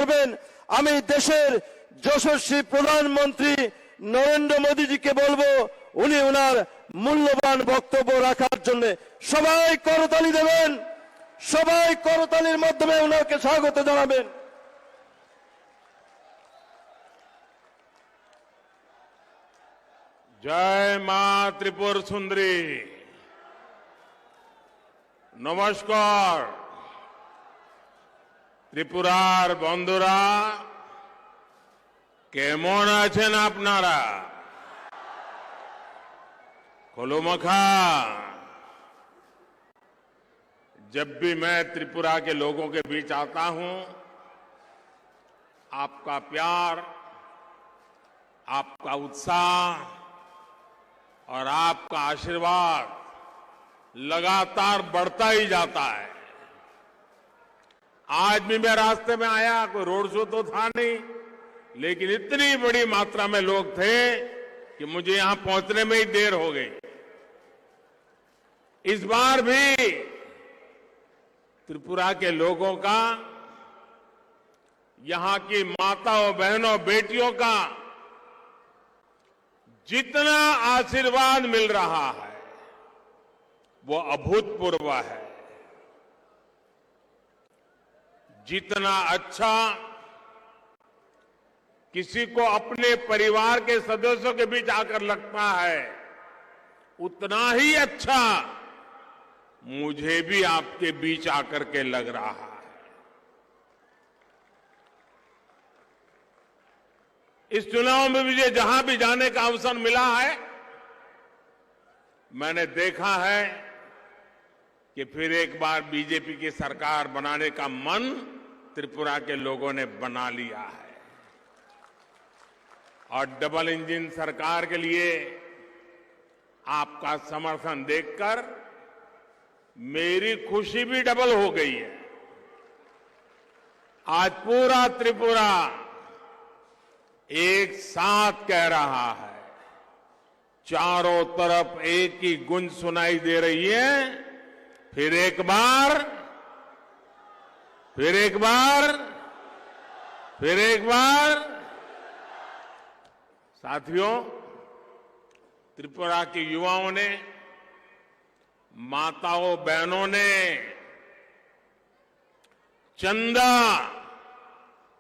করবেন। আমি দেশের যশস্বী প্রধানমন্ত্রী নরেন্দ্র মোদীজিকে বলবো উনি ওনার মূল্যবান বক্তব্য রাখার জন্য সবাই করতালি দেবেন, সবাই করতালির মাধ্যমে ওনাকে স্বাগত জানাবেন। জয় মা ত্রিপুর সুন্দরী। নমস্কার ত্রিপুরার বন্ধুরা, কেমন আছেন আপনারা? खोलोमखा। जब भी मैं त्रिपुरा के लोगों के बीच आता हूं, आपका प्यार, आपका उत्साह और आपका आशीर्वाद लगातार बढ़ता ही जाता है। आज भी मैं रास्ते में आया, कोई रोड शो तो था नहीं, लेकिन इतनी बड़ी मात्रा में लोग थे कि मुझे यहां पहुंचने में ही देर हो गई। इस बार भी त्रिपुरा के लोगों का, यहां की माताओं, बहनों, बेटियों का जितना आशीर्वाद मिल रहा है वो अभूतपूर्व है। जितना अच्छा किसी को अपने परिवार के सदस्यों के बीच आकर लगता है, उतना ही अच्छा मुझे भी आपके बीच आकर के लग रहा है। इस चुनाव में मुझे जहां भी जाने का अवसर मिला है, मैंने देखा है कि फिर एक बार बीजेपी की सरकार बनाने का मन त्रिपुरा के लोगों ने बना लिया है। और डबल इंजन सरकार के लिए आपका समर्थन देखकर मेरी खुशी भी डबल हो गई है। आज पूरा त्रिपुरा एक साथ कह रहा है, चारों तरफ एक ही गूंज सुनाई दे रही है, फिर एक बार, फिर एक बार, फिर एक बार। साथियों, त्रिपुरा के युवाओं ने, माताओं, बहनों ने चंदा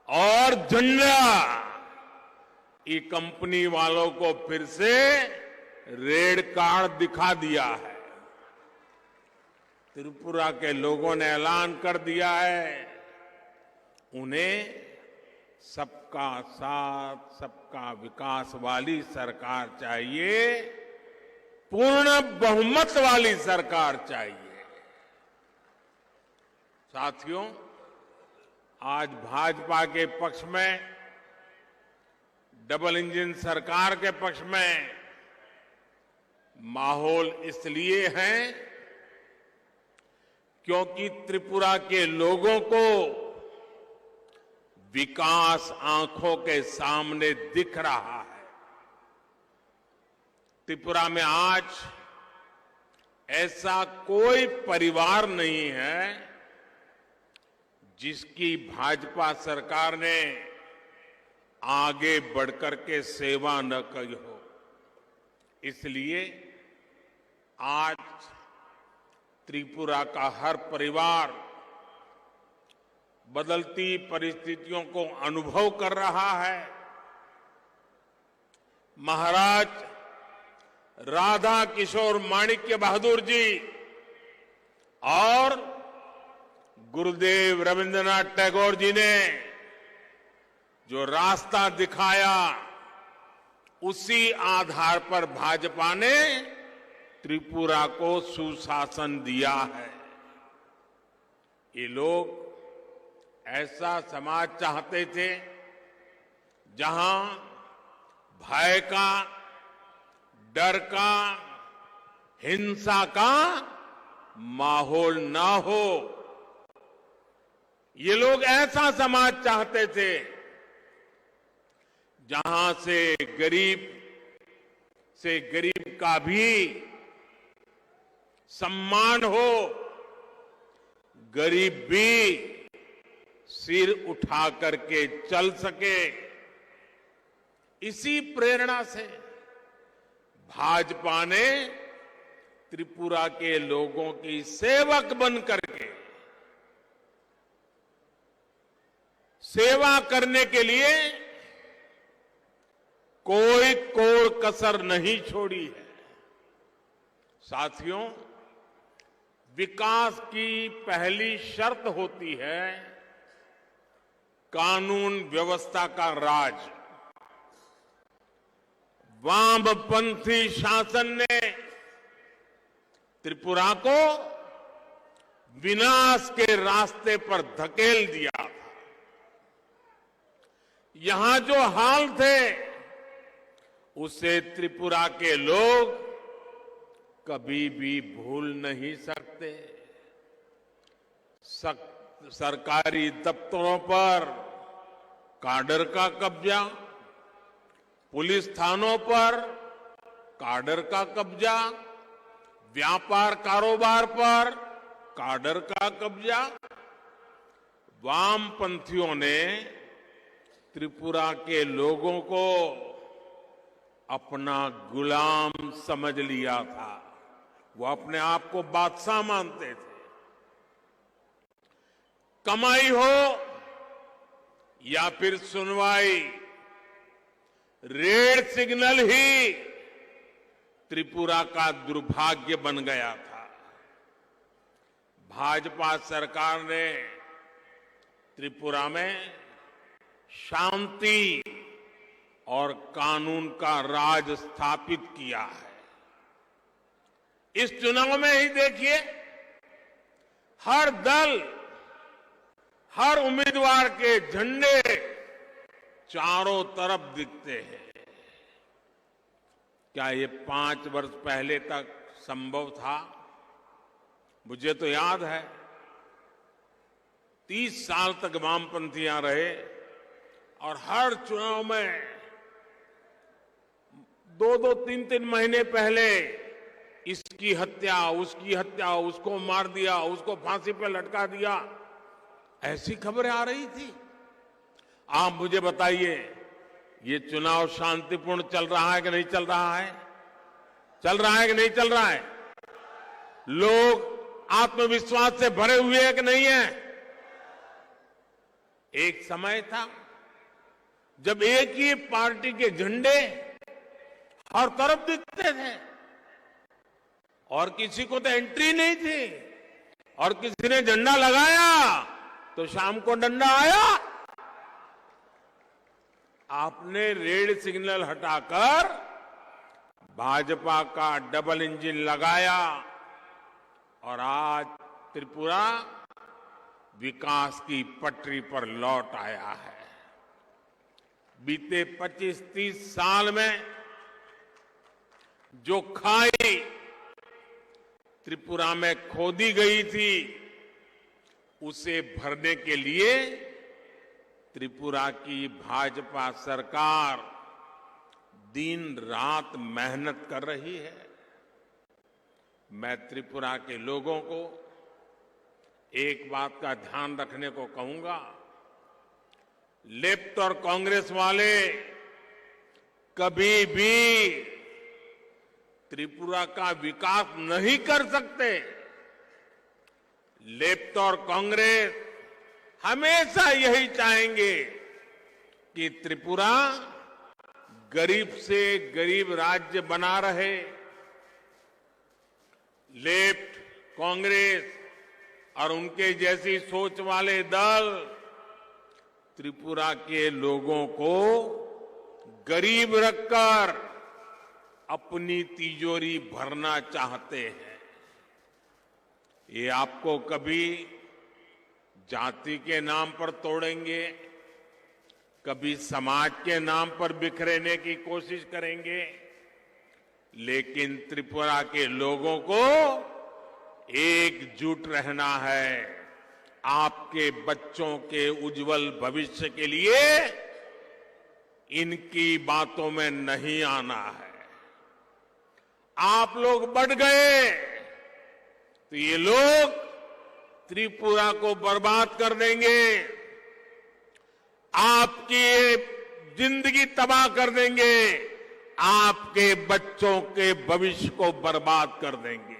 और झंडा ये कंपनी वालों को फिर से रेड कार्ड दिखा दिया है। त्रिपुरा के लोगों ने ऐलान कर दिया है, उन्हें सबका साथ, सबका विकास वाली सरकार चाहिए, पूर्ण बहुमत वाली सरकार चाहिए। साथियों, आज भाजपा के पक्ष में, डबल इंजन सरकार के पक्ष में माहौल इसलिए है क्योंकि त्रिपुरा के लोगों को विकास आंखों के सामने दिख रहा है। त्रिपुरा में आज ऐसा कोई परिवार नहीं है जिसकी भाजपा सरकार ने आगे बढ़कर के सेवा न की हो। इसलिए आज त्रिपुरा का हर परिवार बदलती परिस्थितियों को अनुभव कर रहा है। महाराज राधा किशोर माणिक्य बहादुर जी और गुरुदेव रविंद्रनाथ टैगोर जी ने जो रास्ता दिखाया, उसी आधार पर भाजपा ने त्रिपुरा को सुशासन दिया है। ये लोग ऐसा समाज चाहते थे जहां भय का, डर का, हिंसा का माहौल ना हो। ये लोग ऐसा समाज चाहते थे जहां से गरीब का भी सम्मान हो, गरीब भी सिर उठा करके चल सके। इसी प्रेरणा से भाजपा ने त्रिपुरा के लोगों की सेवक बन करके सेवा करने के लिए कोई कोड़ कसर नहीं छोड़ी है। साथियों, विकास की पहली शर्त होती है कानून व्यवस्था का राज। वामपंथी शासन ने त्रिपुरा को विनाश के रास्ते पर धकेल दिया था। यहां जो हाल थे उसे त्रिपुरा के लोग कभी भी भूल नहीं सकते। सरकारी दफ्तरों पर काडर का कब्जा, पुलिस थानों पर काडर का कब्जा, व्यापार कारोबार पर काडर का कब्जा। वामपंथियों ने त्रिपुरा के लोगों को अपना गुलाम समझ लिया था। वो अपने आप को बादशाह मानते थे। कमाई हो या फिर सुनवाई, रेड सिग्नल ही त्रिपुरा का दुर्भाग्य बन गया था। भाजपा सरकार ने त्रिपुरा में शांति और कानून का राज स्थापित किया है। इस चुनाव में ही देखिए, हर दल, हर उम्मीदवार के झंडे चारों तरफ दिखते हैं। क्या ये 5 वर्ष पहले तक संभव था? मुझे तो याद है 30 साल तक वामपंथियां रहे और हर चुनाव में 2-2, 3-3 महीने पहले इसकी हत्या, उसकी हत्या, उसको मार दिया, उसको फांसी पर लटका दिया, ऐसी खबरें आ रही थी। आप मुझे बताइए, ये चुनाव शांतिपूर्ण चल रहा है कि नहीं चल रहा है? चल रहा है कि नहीं चल रहा है? लोग आत्मविश्वास से भरे हुए हैं कि नहीं है? एक समय था जब एक ही पार्टी के झंडे हर तरफ दिखते थे और किसी को तो एंट्री नहीं थी, और किसी ने झंडा लगाया तो शाम को डंडा आया। आपने रेड सिग्नल हटाकर भाजपा का डबल इंजन लगाया और आज त्रिपुरा विकास की पटरी पर लौट आया है। बीते 25-30 साल में जो खाई त्रिपुरा में खोदी गई थी, उसे भरने के लिए त्रिपुरा की भाजपा सरकार दिन रात मेहनत कर रही है। मैं त्रिपुरा के लोगों को एक बात का ध्यान रखने को कहूंगा, लेफ्ट और कांग्रेस वाले कभी भी त्रिपुरा का विकास नहीं कर सकते। लेफ्ट और कांग्रेस हमेशा यही चाहेंगे कि त्रिपुरा गरीब से गरीब राज्य बना रहे। लेफ्ट, कांग्रेस और उनके जैसी सोच वाले दल त्रिपुरा के लोगों को गरीब रखकर अपनी तिजोरी भरना चाहते हैं। ये आपको कभी जाति के नाम पर तोड़ेंगे, कभी समाज के नाम पर बिखरेने की कोशिश करेंगे, लेकिन त्रिपुरा के लोगों को एकजुट रहना है। आपके बच्चों के उज्जवल भविष्य के लिए इनकी बातों में नहीं आना है। आप लोग बढ़ गए तो ये लोग त्रिपुरा को बर्बाद कर देंगे। आपकी जिंदगी तबाह कर देंगे, आपके बच्चों के भविष्य को बर्बाद कर देंगे।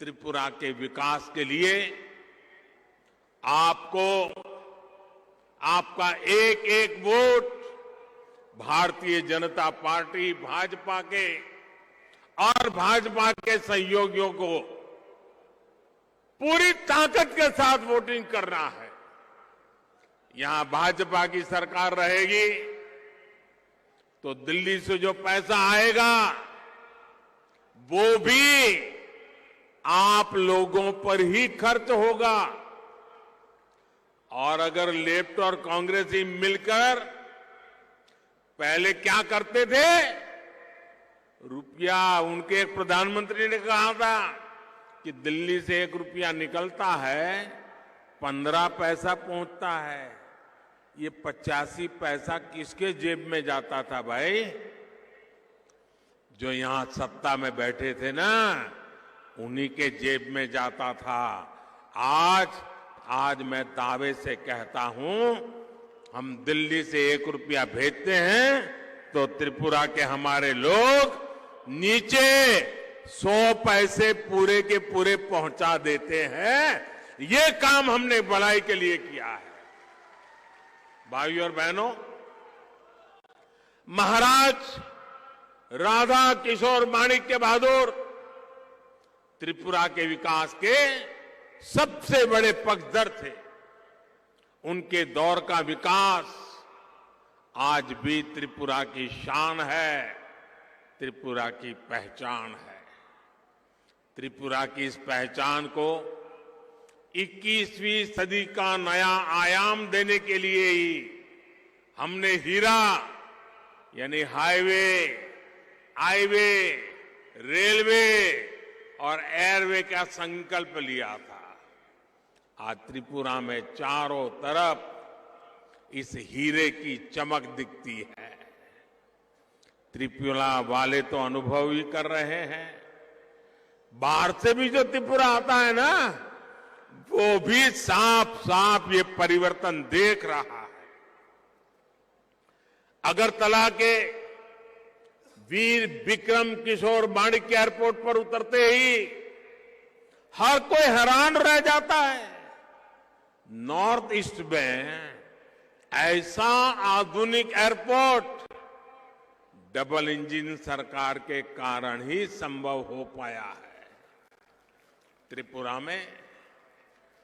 त्रिपुरा के विकास के लिए आपको आपका एक एक वोट भारतीय जनता पार्टी भाजपा के और भाजपा के सहयोगियों को पूरी ताकत के साथ वोटिंग करना है। यहां भाजपा की सरकार रहेगी तो दिल्ली से जो पैसा आएगा वो भी आप लोगों पर ही खर्च होगा। और अगर लेफ्ट और कांग्रेस ही मिलकर पहले क्या करते थे, रुपया, उनके एक प्रधानमंत्री ने कहा था कि दिल्ली से 1 रुपया निकलता है 15 पैसा पहुंचता है। ये 85 पैसा किसके जेब में जाता था भाई? जो यहां सत्ता में बैठे थे ना, उन्हीं के जेब में जाता था। आज मैं दावे से कहता हूं, हम दिल्ली से 1 रुपया भेजते हैं तो त्रिपुरा के हमारे लोग नीचे 100 पैसे पूरे के पूरे पहुंचा देते हैं। ये काम हमने भलाई के लिए किया है। भाइयों और बहनों, महाराज राधा किशोर माणिक्य बहादुर त्रिपुरा के विकास के सबसे बड़े पक्षधर थे। उनके दौर का विकास आज भी त्रिपुरा की शान है, त्रिपुरा की पहचान है। त्रिपुरा की इस पहचान को 21वीं सदी का नया आयाम देने के लिए ही हमने हीरा यानी हाईवे, आईवे, रेलवे और एयरवे का संकल्प लिया था। आज त्रिपुरा में चारों तरफ इस हीरे की चमक दिखती है। त्रिपुरा वाले तो अनुभव ही कर रहे हैं। बाहर से भी जो त्रिपुरा आता है ना, वो भी साफ साफ ये परिवर्तन देख रहा है। अगरतला के वीर विक्रम किशोर माणिक्य एयरपोर्ट पर उतरते ही हर कोई हैरान रह जाता है। नॉर्थ ईस्ट में ऐसा आधुनिक एयरपोर्ट डबल इंजन सरकार के कारण ही संभव हो पाया है। त्रिपुरा में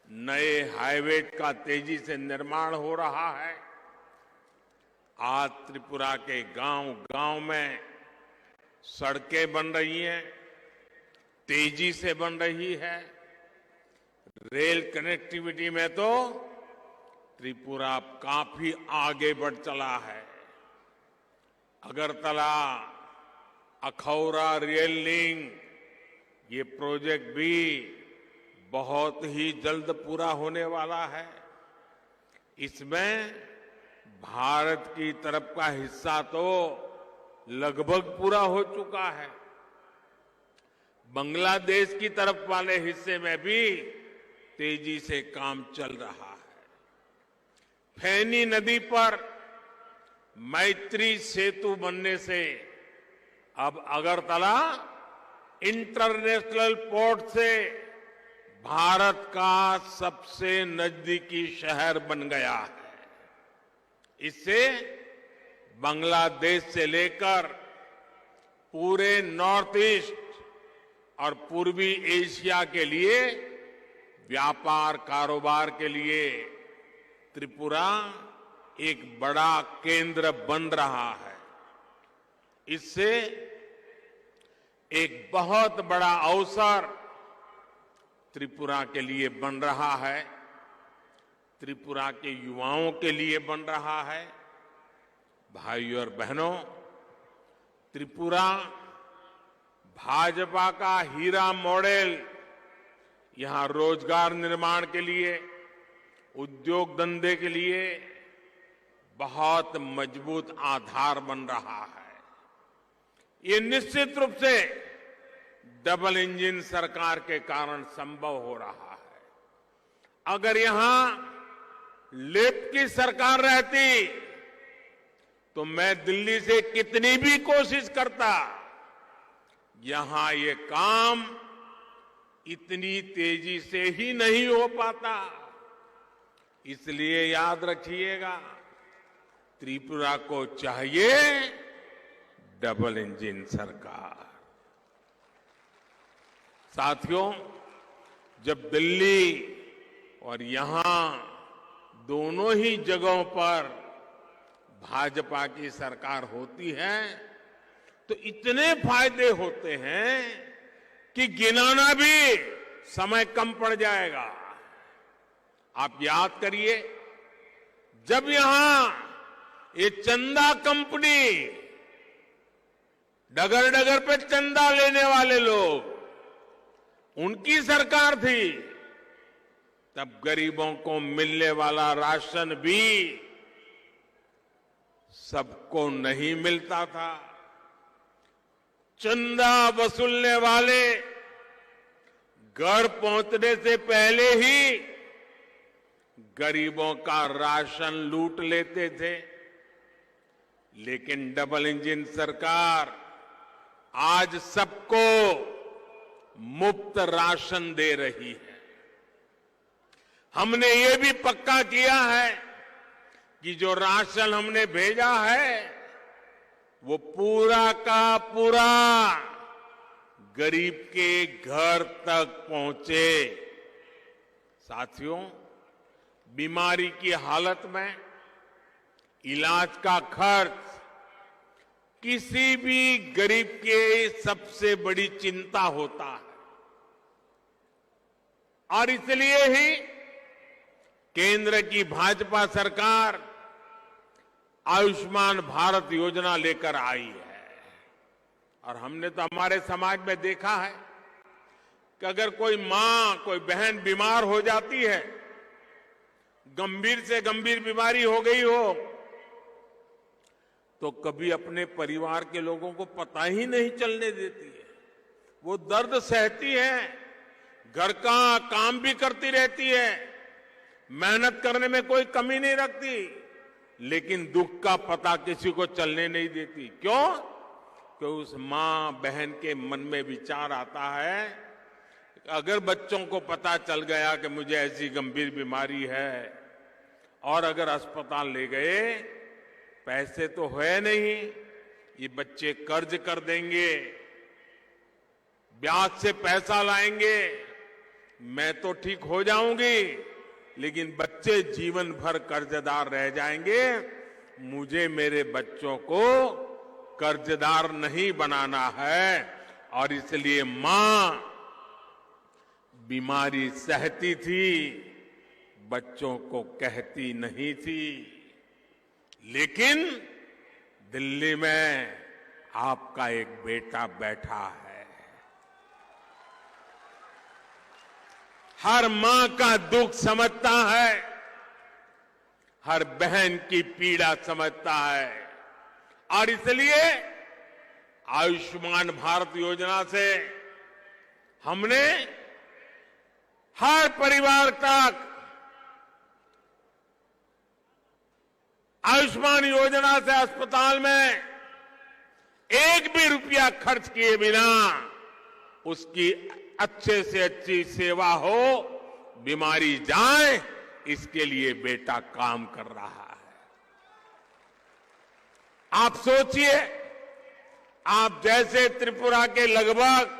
नए हाईवे का तेजी से निर्माण हो रहा है। आज त्रिपुरा के गांव-गांव में सड़कें बन रही हैं, तेजी से बन रही है। रेल कनेक्टिविटी में तो त्रिपुरा काफी आगे बढ़ चला है। अगरतला अखौरा रेल लिंक ये प्रोजेक्ट भी बहुत ही जल्द पूरा होने वाला है। इसमें भारत की तरफ का हिस्सा तो लगभग पूरा हो चुका है। बांग्लादेश की तरफ वाले हिस्से में भी तेजी से काम चल रहा है। फैनी नदी पर मैत्री सेतु बनने से अब अगरतला इंटरनेशनल पोर्ट से भारत का सबसे नजदीकी शहर बन गया है। इससे बांग्लादेश से लेकर पूरे नॉर्थ ईस्ट और पूर्वी एशिया के लिए व्यापार कारोबार के लिए त्रिपुरा एक बड़ा केंद्र बन रहा है। इससे एक बहुत बड़ा अवसर त्रिपुरा के लिए बन रहा है, त्रिपुरा के युवाओं के लिए बन रहा है। भाइयों और बहनों, त्रिपुरा भाजपा का हीरा मॉडल यहां रोजगार निर्माण के लिए, उद्योग धंधे के लिए बहुत मजबूत आधार बन रहा है। ये निश्चित रूप से डबल इंजन सरकार के कारण संभव हो रहा है। अगर यहां लेफ्ट की सरकार रहती तो मैं दिल्ली से कितनी भी कोशिश करता, यहां ये काम इतनी तेजी से ही नहीं हो पाता। इसलिए याद रखिएगा, त्रिपुरा को चाहिए डबल इंजन सरकार। साथियों, जब दिल्ली और यहां दोनों ही जगहों पर भाजपा की सरकार होती है तो इतने फायदे होते हैं कि गिनाना भी समय कम पड़ जाएगा। आप याद करिए, जब यहां ये चंदा कंपनी, डगर डगर पे चंदा लेने वाले लोग, उनकी सरकार थी, तब गरीबों को मिलने वाला राशन भी सबको नहीं मिलता था। चंदा वसूलने वाले घर पहुंचने से पहले ही गरीबों का राशन लूट लेते थे। लेकिन डबल इंजन सरकार आज सबको मुफ्त राशन दे रही है। हमने ये भी पक्का किया है कि जो राशन हमने भेजा है वो पूरा का पूरा गरीब के घर तक पहुंचे। साथियों, बीमारी की हालत में इलाज का खर्च किसी भी गरीब के सबसे बड़ी चिंता होता है, और इसलिए ही केंद्र की भाजपा सरकार आयुष्मान भारत योजना लेकर आई है। और हमने तो हमारे समाज में देखा है कि अगर कोई मां, कोई बहन बीमार हो जाती है, गंभीर से गंभीर बीमारी हो गई हो, तो कभी अपने परिवार के लोगों को पता ही नहीं चलने देती है। वो दर्द सहती है, घर का काम भी करती रहती है, मेहनत करने में कोई कमी नहीं रखती, लेकिन दुख का पता किसी को चलने नहीं देती। क्यों? कि उस मां बहन के मन में विचार आता है, अगर बच्चों को पता चल गया कि मुझे ऐसी गंभीर बीमारी है और अगर अस्पताल ले गए, पैसे तो है नहीं, ये बच्चे कर्ज कर देंगे, ब्याज से पैसा लाएंगे, मैं तो ठीक हो जाऊंगी, लेकिन बच्चे जीवन भर कर्जदार रह जाएंगे। मुझे मेरे बच्चों को कर्जदार नहीं बनाना है। और इसलिए मां बीमारी सहती थी, बच्चों को कहती नहीं थी। लेकिन दिल्ली में आपका एक बेटा बैठा है, हर मां का दुख समझता है, हर बहन की पीड़ा समझता है। और इसलिए आयुष्मान भारत योजना से हमने हर परिवार तक आयुष्मान योजना से अस्पताल में एक भी रुपया खर्च किए बिना उसकी अच्छे से अच्छी सेवा हो, बीमारी जाए, इसके लिए बेटा काम कर रहा है। आप सोचिए, आप जैसे त्रिपुरा के लगभग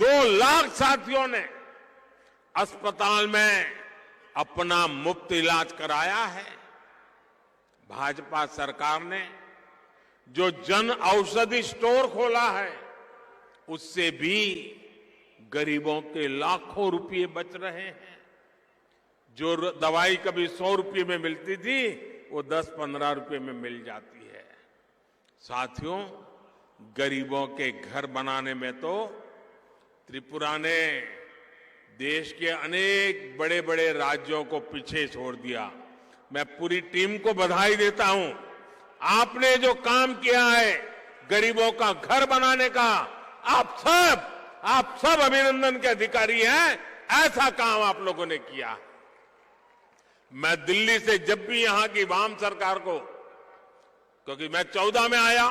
2 लाख साथियों ने अस्पताल में अपना मुफ्त इलाज कराया है। भाजपा सरकार ने जो जन औषधि स्टोर खोला है, उससे भी गरीबों के लाखों रुपए बच रहे हैं। जो दवाई कभी 100 रुपए में मिलती थी, वो 10-15 रुपए में मिल जाती है। साथियों, गरीबों के घर बनाने में तो त्रिपुरा ने देश के अनेक बड़े बड़े राज्यों को पीछे छोड़ दिया। मैं पूरी टीम को बधाई देता हूं। आपने जो काम किया है गरीबों का घर बनाने का, आप सब अभिनंदन के अधिकारी हैं। ऐसा काम आप लोगों ने किया। मैं दिल्ली से जब भी यहां की वाम सरकार को, क्योंकि मैं 14 में आया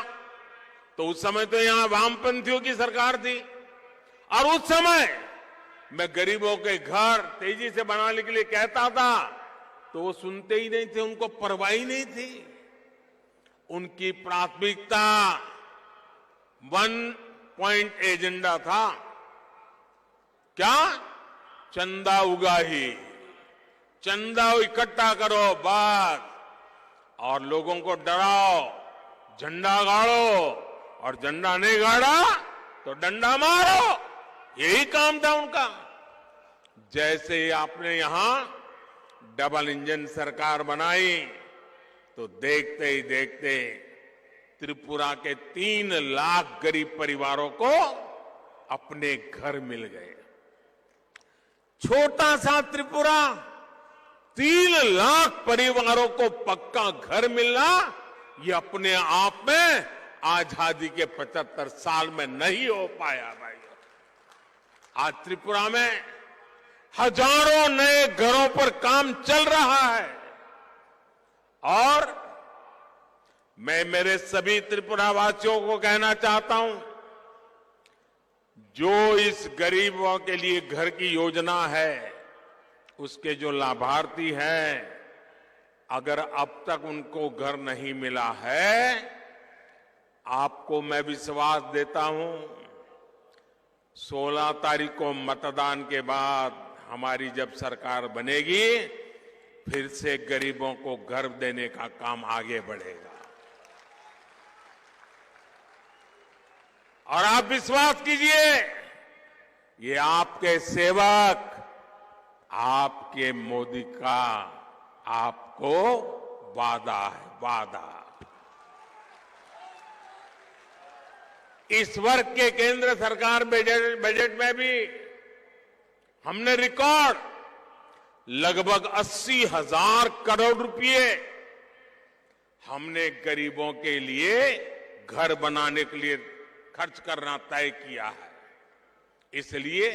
तो उस समय तो यहां वामपंथियों की सरकार थी, और उस समय मैं गरीबों के घर तेजी से बनाने के लिए कहता था तो वो सुनते ही नहीं थे, उनको परवाह ही नहीं थी। उनकी प्राथमिकता 1 पॉइंट एजेंडा था, क्या? चंदा उगाही, चंदा इकट्ठा करो बस, और लोगों को डराओ, झंडा गाड़ो, और झंडा नहीं गाड़ा तो डंडा मारो। यही काम था उनका। जैसे ही आपने यहां डबल इंजन सरकार बनाई तो देखते ही देखते त्रिपुरा के 3 लाख गरीब परिवारों को अपने घर मिल गए। छोटा सा त्रिपुरा, 3 लाख परिवारों को पक्का घर मिलना, ये अपने आप में आजादी के 75 साल में नहीं हो पाया भाई। आज त्रिपुरा में हजारों नए घरों पर काम चल रहा है, और मैं मेरे सभी त्रिपुरा वासियों को कहना चाहता हूं, जो इस गरीबों के लिए घर की योजना है, उसके जो लाभार्थी हैं, अगर अब तक उनको घर नहीं मिला है, आपको मैं विश्वास देता हूं 16 तारीख को मतदान के बाद हमारी जब सरकार बनेगी, फिर से गरीबों को घर देने का काम आगे बढ़ेगा। और आप विश्वास कीजिए, ये आपके सेवक, आपके मोदी का आपको वादा है, वादा। इस वर्ष के केंद्र सरकार बजट में भी हमने रिकॉर्ड लगभग 80,000 करोड़ रुपए हमने गरीबों के लिए घर बनाने के लिए खर्च करना तय किया है। इसलिए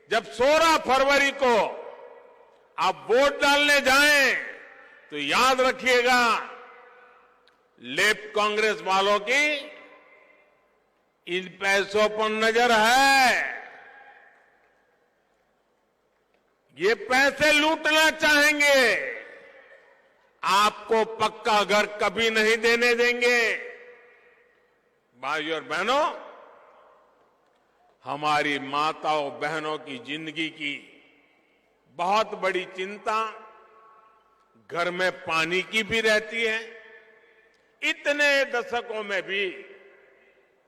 जब 16 फरवरी को आप वोट डालने जाएं तो याद रखिएगा, लेफ्ट कांग्रेस वालों की इन पैसों पर नजर है। ये पैसे लूटना चाहेंगे, आपको पक्का घर कभी नहीं देने देंगे। भाइयों और बहनों, हमारी माताओं बहनों की जिंदगी की बहुत बड़ी चिंता घर में पानी की भी रहती है। इतने दशकों में भी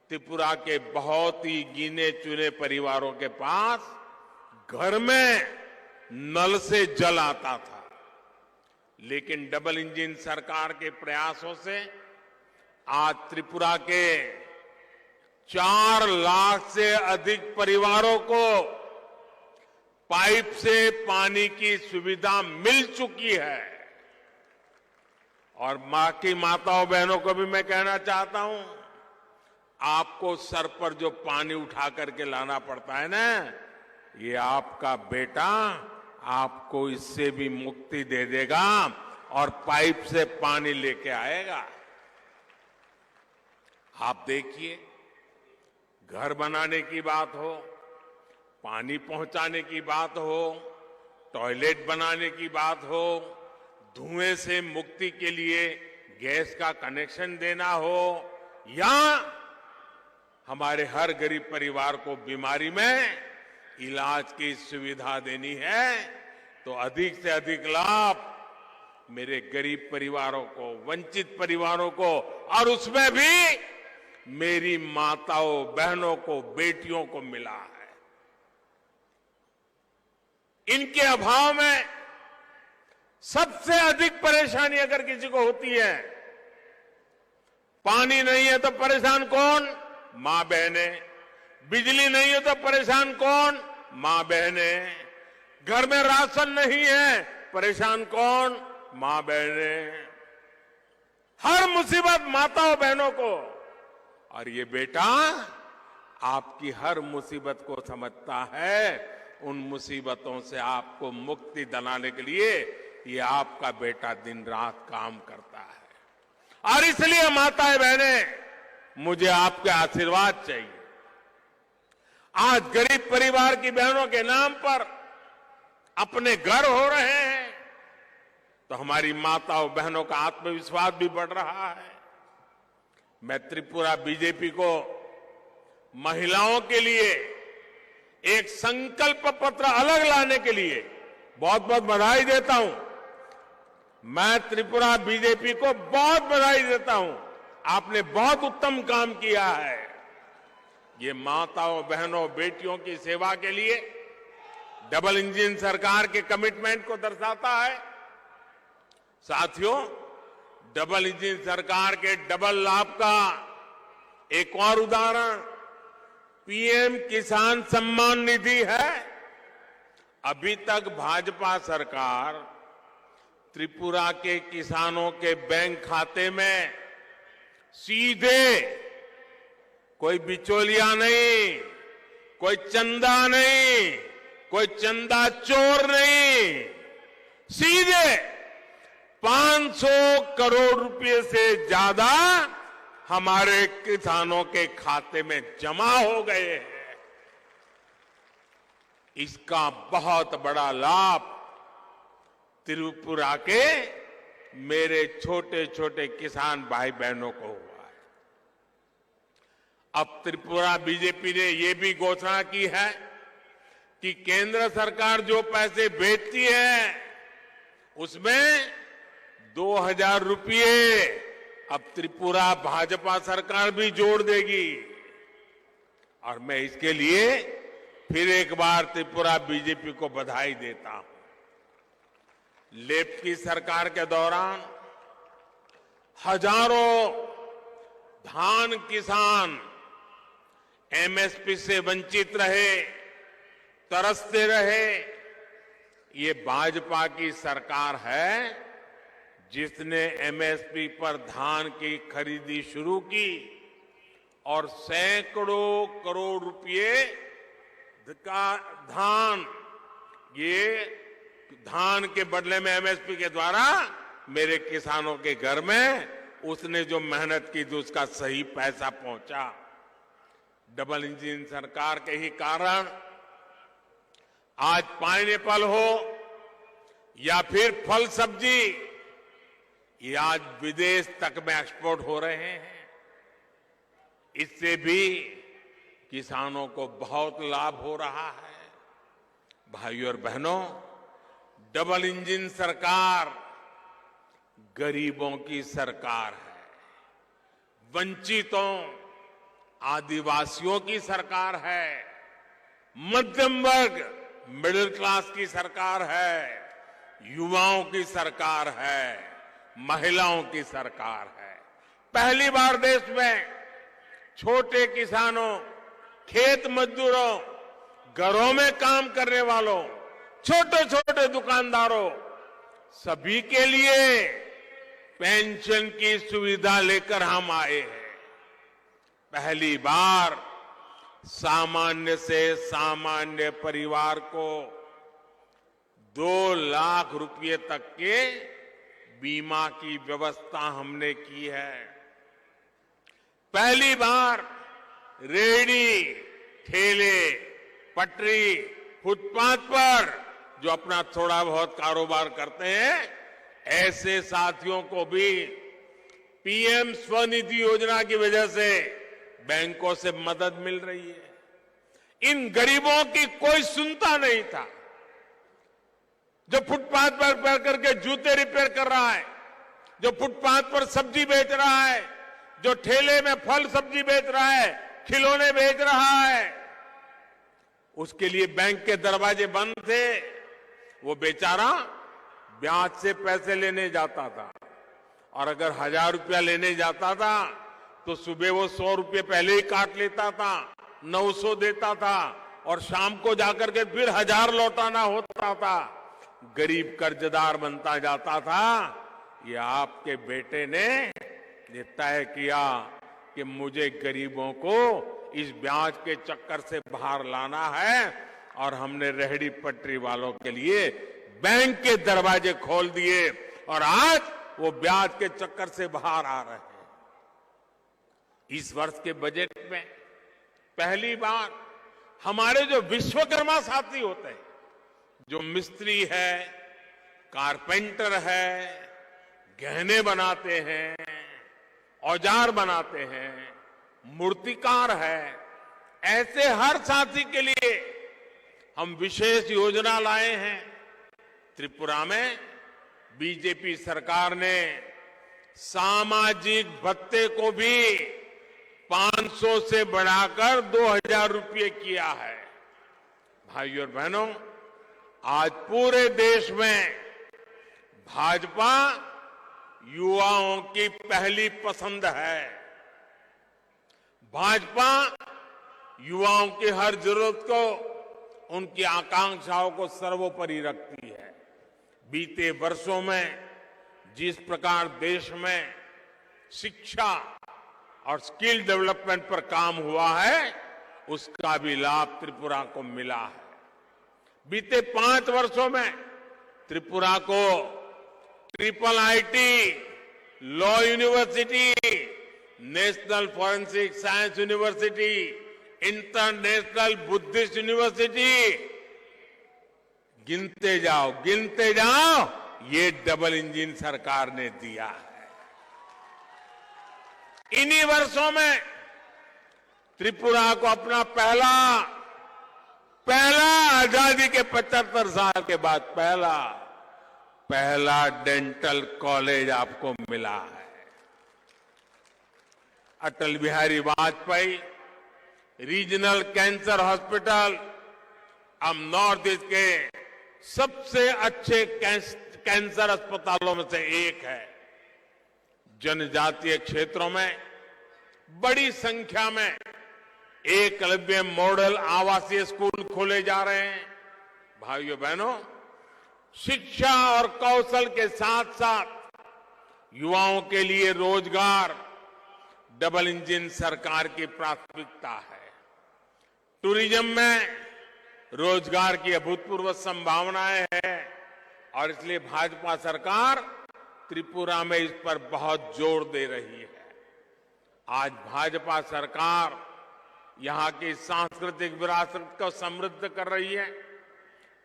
त्रिपुरा के बहुत ही गिने चुने परिवारों के पास घर में नल से जल आता था, लेकिन डबल इंजन सरकार के प्रयासों से आज त्रिपुरा के 4 लाख से अधिक परिवारों को पाइप से पानी की सुविधा मिल चुकी है। और मां की माताओं बहनों को भी मैं कहना चाहता हूं, आपको सर पर जो पानी उठा करके लाना पड़ता है ना, ये आपका बेटा आपको इससे भी मुक्ति दे देगा और पाइप से पानी लेके आएगा। आप देखिए, घर बनाने की बात हो, पानी पहुंचाने की बात हो, टॉयलेट बनाने की बात हो, धुएं से मुक्ति के लिए गैस का कनेक्शन देना हो, या हमारे हर गरीब परिवार को बीमारी में इलाज की सुविधा देनी है, तो अधिक से अधिक लाभ मेरे गरीब परिवारों को, वंचित परिवारों को, और उसमें भी मेरी माताओं बहनों को, बेटियों को मिला है। इनके अभाव में सबसे अधिक परेशानी अगर किसी को होती है, पानी नहीं है तो परेशान कौन? मां बहने। बिजली नहीं है तो परेशान कौन? मां बहने। घर में राशन नहीं है, परेशान कौन? मां बहने। हर मुसीबत माताओं बहनों को। और ये बेटा आपकी हर मुसीबत को समझता है, उन मुसीबतों से आपको मुक्ति दिलाने के लिए ये आपका बेटा दिन रात काम करता है। और इसलिए माताएं बहनें, मुझे आपके आशीर्वाद चाहिए। आज गरीब परिवार की बहनों के नाम पर अपने घर हो रहे हैं, तो हमारी माताओं बहनों का आत्मविश्वास भी बढ़ रहा है। मैं त्रिपुरा बीजेपी को महिलाओं के लिए एक संकल्प पत्र अलग लाने के लिए बहुत बहुत बधाई देता हूं। मैं त्रिपुरा बीजेपी को बहुत बधाई देता हूं। आपने बहुत उत्तम काम किया है। ये माताओं बहनों बेटियों की सेवा के लिए डबल इंजन सरकार के कमिटमेंट को दर्शाता है। साथियों, डबल इंजन सरकार के डबल लाभ का एक और उदाहरण पीएम किसान सम्मान निधि है। अभी तक भाजपा सरकार त्रिपुरा के किसानों के बैंक खाते में सीधे, कोई बिचौलिया नहीं, कोई चंदा नहीं, कोई चंदा चोर नहीं, सीधे 500 करोड़ रुपए से ज्यादा हमारे किसानों के खाते में जमा हो गए हैं। इसका बहुत बड़ा लाभ त्रिपुरा के मेरे छोटे छोटे किसान भाई बहनों को हुआ है। अब त्रिपुरा बीजेपी ने यह भी घोषणा की है कि केंद्र सरकार जो पैसे भेजती है उसमें 2000 रुपये अब त्रिपुरा भाजपा सरकार भी जोड़ देगी। और मैं इसके लिए फिर एक बार त्रिपुरा बीजेपी को बधाई देता हूं। लेफ्ट की सरकार के दौरान हजारों धान किसान एमएसपी से वंचित रहे, तरसते रहे। ये भाजपा की सरकार है जिसने एमएसपी पर धान की खरीदी शुरू की और सैकड़ों करोड़ रुपए का धान, ये धान के बदले में एमएसपी के द्वारा मेरे किसानों के घर में उसने जो मेहनत की थी उसका सही पैसा पहुंचा। डबल इंजन सरकार के ही कारण आज पाइनएप्पल हो या फिर फल सब्जी, ये आज विदेश तक में एक्सपोर्ट हो रहे हैं। इससे भी किसानों को बहुत लाभ हो रहा है। भाइयों और बहनों, डबल इंजन सरकार गरीबों की सरकार है, वंचितों आदिवासियों की सरकार है, मध्यम वर्ग मिडिल क्लास की सरकार है, युवाओं की सरकार है, महिलाओं की सरकार है। पहली बार देश में छोटे किसानों, खेत मजदूरों, घरों में काम करने वालों, छोटे छोटे दुकानदारों, सभी के लिए पेंशन की सुविधा लेकर हम आए हैं। पहली बार सामान्य से सामान्य परिवार को 2 लाख रुपए तक के बीमा की व्यवस्था हमने की है। पहली बार रेहड़ी, ठेले, पटरी, फुटपाथ पर जो अपना थोड़ा बहुत कारोबार करते हैं, ऐसे साथियों को भी पीएम स्वनिधि योजना की वजह से बैंकों से मदद मिल रही है। इन गरीबों की कोई सुनता नहीं था। जो फुटपाथ पर बैठ करके जूते रिपेयर कर रहा है, जो फुटपाथ पर सब्जी बेच रहा है, जो ठेले में फल सब्जी बेच रहा है, खिलौने बेच रहा है, उसके लिए बैंक के दरवाजे बंद थे। वो बेचारा ब्याज से पैसे लेने जाता था और अगर 1000 रुपया लेने जाता था तो सुबह वो 100 रुपये पहले ही काट लेता था, 900 देता था और शाम को जाकर के फिर 1000 लौटाना होता था। गरीब कर्जदार बनता जाता था। ये आपके बेटे ने ये तय किया कि मुझे गरीबों को इस ब्याज के चक्कर से बाहर लाना है और हमने रेहड़ी पटरी वालों के लिए बैंक के दरवाजे खोल दिए और आज वो ब्याज के चक्कर से बाहर आ रहे हैं। इस वर्ष के बजट में पहली बार हमारे जो विश्वकर्मा साथी होते हैं, जो मिस्त्री है, कारपेंटर है, गहने बनाते हैं, औजार बनाते हैं, मूर्तिकार है, ऐसे हर साथी के लिए हम विशेष योजना लाए हैं। त्रिपुरा में बीजेपी सरकार ने सामाजिक भत्ते को भी 500 से बढ़ाकर 2000 रुपये किया है। भाइयों और बहनों, आज पूरे देश में भाजपा युवाओं की पहली पसंद है। भाजपा युवाओं की हर जरूरत को, उनकी आकांक्षाओं को सर्वोपरि रखती है। बीते वर्षों में जिस प्रकार देश में शिक्षा और स्किल डेवलपमेंट पर काम हुआ है, उसका भी लाभ त्रिपुरा को मिला है। बीते 5 वर्षों में त्रिपुरा को IIIT, law university, national forensic science university, international Buddhist university, गिनते जाओ, ये डबल इंजन सरकार ने दिया है। इन्हीं वर्षों में त्रिपुरा को अपना पहला आजादी के 75 साल के बाद पहला डेंटल कॉलेज आपको मिला है। Atal Bihari Vajpayee regional cancer hospital अब नॉर्थ ईस्ट के सबसे अच्छे कैंसर अस्पतालों में से एक है। जनजातीय क्षेत्रों में बड़ी संख्या में एकलव्य मॉडल आवासीय स्कूल खोले जा रहे हैं। भाइयों बहनों, शिक्षा और कौशल के साथ साथ युवाओं के लिए रोजगार डबल इंजन सरकार की प्राथमिकता है। टूरिज्म में रोजगार की अभूतपूर्व संभावनाएं हैं और इसलिए भाजपा सरकार त्रिपुरा में इस पर बहुत जोर दे रही है। आज भाजपा सरकार यहां की सांस्कृतिक विरासत को समृद्ध कर रही है,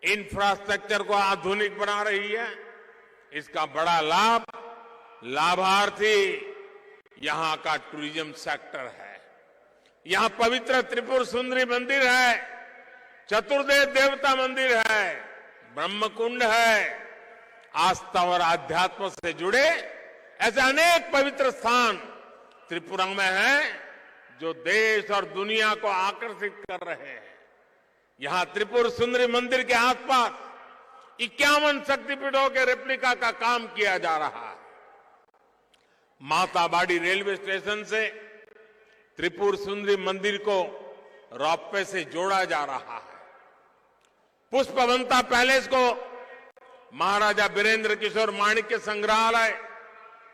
इंफ्रास्ट्रक्चर को आधुनिक बना रही है। इसका बड़ा लाभार्थी यहां का टूरिज्म सेक्टर है। यहां पवित्र त्रिपुर सुंदरी मंदिर है, चतुर्देव देवता मंदिर है, ब्रह्मकुंड है। आस्था और आध्यात्म से जुड़े ऐसे अनेक पवित्र स्थान त्रिपुरा में हैं, जो देश और दुनिया को आकर्षित कर रहे हैं। यहां त्रिपुर सुंदरी मंदिर के आसपास 51 शक्तिपीठों के रेप्लिका का काम किया जा रहा है। माताबाड़ी रेलवे स्टेशन से त्रिपुर सुंदरी मंदिर को रोपवे से जोड़ा जा रहा है। पुष्पवंता पैलेस को महाराजा बीरेंद्र किशोर माणिक्य संग्रहालय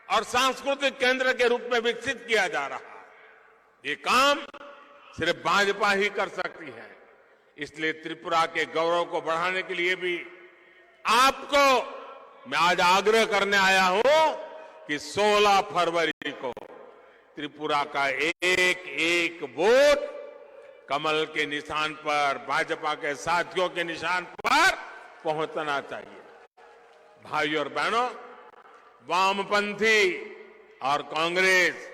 और सांस्कृतिक केंद्र के रूप में विकसित किया जा रहा है। ये काम सिर्फ भाजपा ही कर सकती है। इसलिए त्रिपुरा के गौरव को बढ़ाने के लिए भी आपको मैं आज आग्रह करने आया हूं कि 16 फरवरी को त्रिपुरा का एक वोट कमल के निशान पर, भाजपा के साथियों के निशान पर पहुंचना चाहिए। भाइयों और बहनों, वामपंथी और कांग्रेस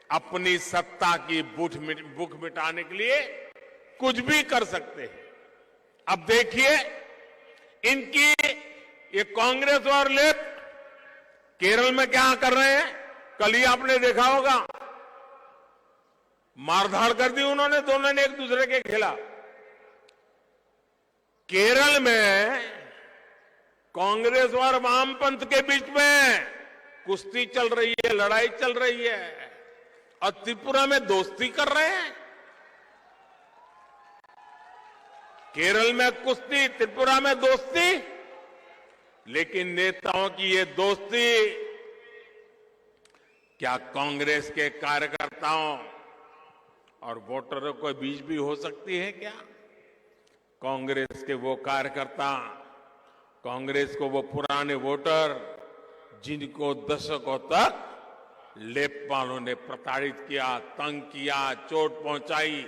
अपनी सत्ता की भूख मिटाने के लिए कुछ भी कर सकते हैं। अब देखिए, इनकी ये कांग्रेस और लेफ्ट केरल में क्या कर रहे हैं। कल ही आपने देखा होगा, मारधाड़ कर दी उन्होंने, दोनों ने एक दूसरे के खिलाफ। केरल में कांग्रेस और वामपंथ के बीच में कुश्ती चल रही है, लड़ाई चल रही है, और त्रिपुरा में दोस्ती कर रहे हैं। केरल में कुश्ती, त्रिपुरा में दोस्ती। लेकिन नेताओं की ये दोस्ती क्या कांग्रेस के कार्यकर्ताओं और वोटरों के बीच भी हो सकती है क्या? कांग्रेस के वो कार्यकर्ता कांग्रेस को वो पुराने वोटर जिनको दशकों तक लेपपालों ने प्रताड़ित किया, तंग किया, चोट पहुंचाई,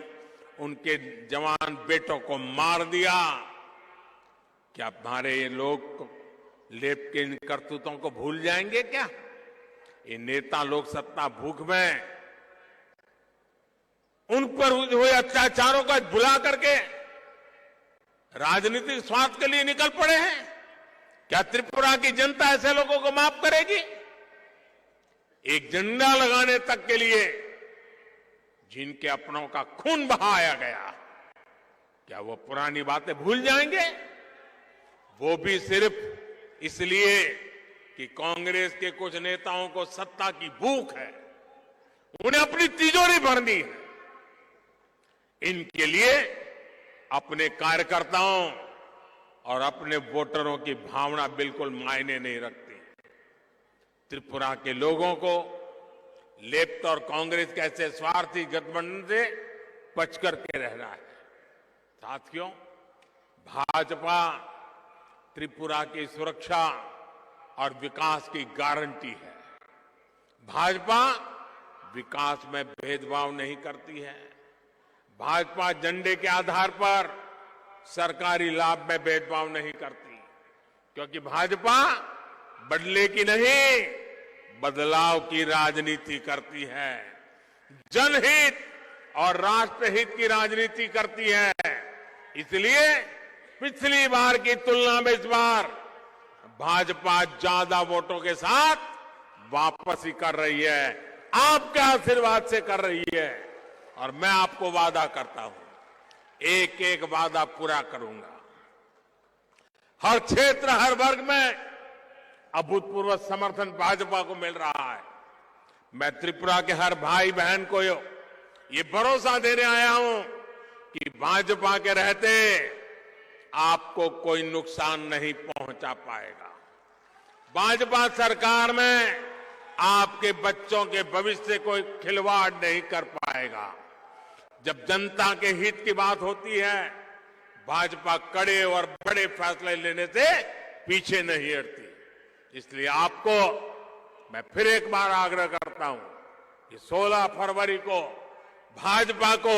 उनके जवान बेटों को मार दिया, क्या हमारे ये लोग लेप के इन करतूतों को भूल जाएंगे क्या? ये नेता लोग सत्ता भूख में उन पर हुए अत्याचारों का भुला करके राजनीतिक स्वार्थ के लिए निकल पड़े हैं। क्या त्रिपुरा की जनता ऐसे लोगों को माफ करेगी? एक झंडा लगाने तक के लिए जिनके अपनों का खून बहाया गया, क्या वो पुरानी बातें भूल जाएंगे? वो भी सिर्फ इसलिए कि कांग्रेस के कुछ नेताओं को सत्ता की भूख है, उन्हें अपनी तिजोरी भरनी है। इनके लिए अपने कार्यकर्ताओं और अपने वोटरों की भावना बिल्कुल मायने नहीं रखती। त्रिपुरा के लोगों को लेफ्ट और कांग्रेस के ऐसे स्वार्थी गठबंधन से बच करके रहना है। साथियों, भाजपा त्रिपुरा की सुरक्षा और विकास की गारंटी है। भाजपा विकास में भेदभाव नहीं करती है। भाजपा झंडे के आधार पर सरकारी लाभ में भेदभाव नहीं करती, क्योंकि भाजपा बदले की नहीं, बदलाव की राजनीति करती है। जनहित और राष्ट्रहित की राजनीति करती है। इसलिए पिछली बार की तुलना में इस बार भाजपा ज्यादा वोटों के साथ वापसी कर रही है, आपके आशीर्वाद से कर रही है। और मैं आपको वादा करता हूं, एक एक वादा पूरा करूंगा। हर क्षेत्र, हर वर्ग में अभूतपूर्व समर्थन भाजपा को मिल रहा है। मैं त्रिपुरा के हर भाई बहन को ये भरोसा देने आया हूं कि भाजपा के रहते आपको कोई नुकसान नहीं पहुंचा पाएगा। भाजपा सरकार में आपके बच्चों के भविष्य से कोई खिलवाड़ नहीं कर पाएगा। जब जनता के हित की बात होती है, भाजपा कड़े और बड़े फैसले लेने से पीछे नहीं हटती। इसलिए आपको मैं फिर एक बार आग्रह करता हूं कि 16 फरवरी को भाजपा को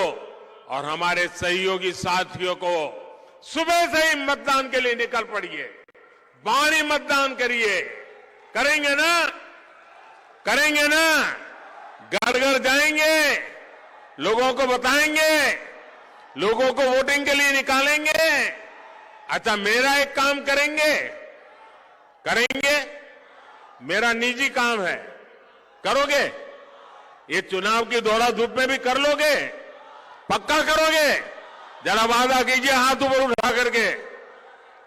और हमारे सहयोगी साथियों को सुबह से ही मतदान के लिए निकल पड़िए, बारी मतदान करिए। करेंगे ना? करेंगे ना? घर घर जाएंगे, लोगों को बताएंगे, लोगों को वोटिंग के लिए निकालेंगे। अच्छा, मेरा एक काम करेंगे? करेंगे? मेरा निजी काम है, करोगे? ये चुनाव की दौड़ा धूप में भी कर लोगे? पक्का करोगे? जरा वादा कीजिए हाथ ऊपर उठा करके।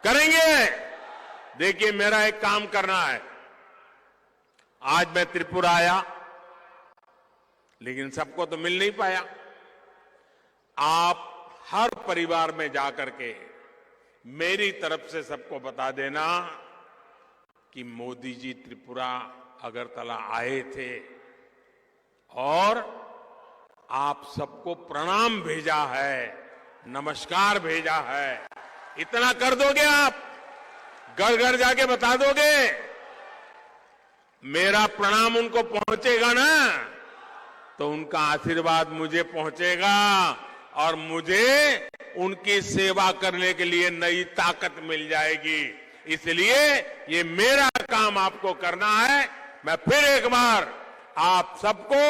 करेंगे? देखिए, मेरा एक काम करना है। आज मैं त्रिपुरा आया, लेकिन सबको तो मिल नहीं पाया। आप हर परिवार में जाकर के मेरी तरफ से सबको बता देना कि मोदी जी त्रिपुरा अगरतला आए थे और आप सबको प्रणाम भेजा है, नमस्कार भेजा है। इतना कर दोगे आप? घर घर जाके बता दोगे? मेरा प्रणाम उनको पहुंचेगा ना, तो उनका आशीर्वाद मुझे पहुंचेगा और मुझे उनकी सेवा करने के लिए नई ताकत मिल जाएगी। इसलिए ये मेरा काम आपको करना है। मैं फिर एक बार आप सबको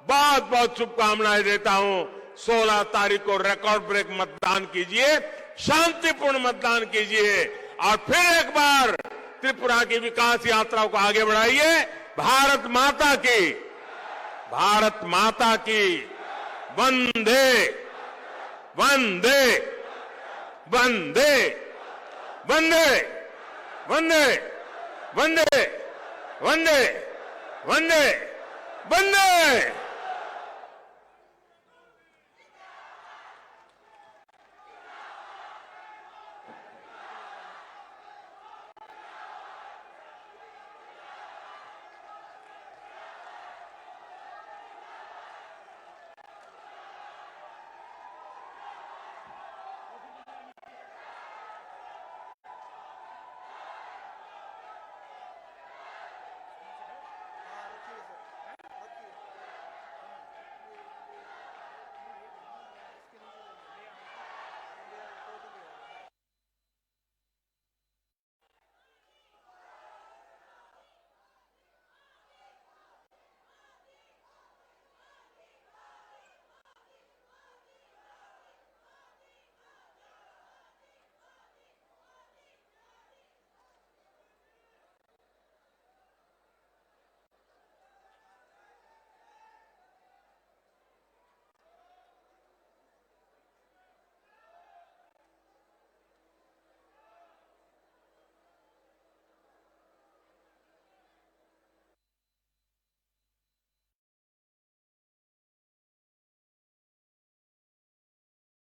बहुत बहुत शुभकामनाएं देता हूं। 16 तारीख को रिकॉर्ड ब्रेक मतदान कीजिए, शांतिपूर्ण मतदान कीजिए और फिर एक बार त्रिपुरा की विकास यात्रा को आगे बढ़ाइए। भारत माता की, भारत माता की वंदे वंदे वंदे वंदे वंदे वंदे वंदे वंदे वंदे